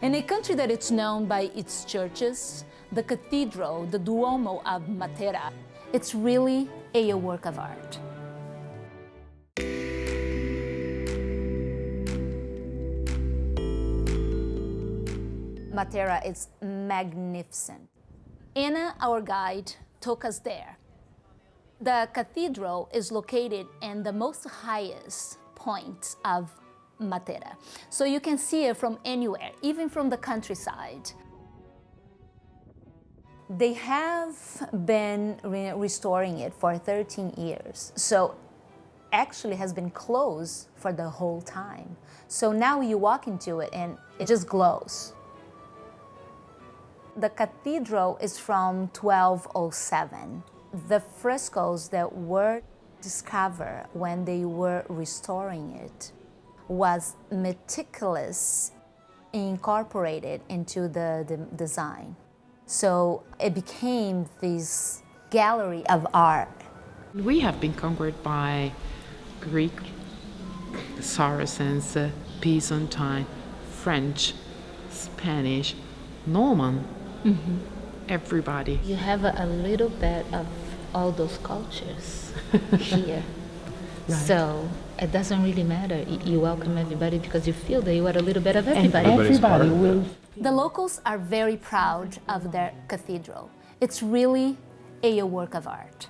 In a country that is known by its churches, the Cathedral, the Duomo of Matera, it's really a work of art. Matera is magnificent. Anna, our guide, took us there. The cathedral is located in the most highest point of Matera. So you can see it from anywhere, even from the countryside. They have been restoring it for 13 years. So actually has been closed for the whole time. So now you walk into it and it just glows. The cathedral is from 1207. The frescoes that were discovered when they were restoring it was meticulous, incorporated into the design. So it became this gallery of art. We have been conquered by Greek, Saracens, Byzantine, French, Spanish, Norman, everybody. You have a little bit of all those cultures here. Right. So it doesn't really matter. You welcome everybody because you feel that you are a little bit of everybody. Everybody will. The locals are very proud of their cathedral. It's really a work of art.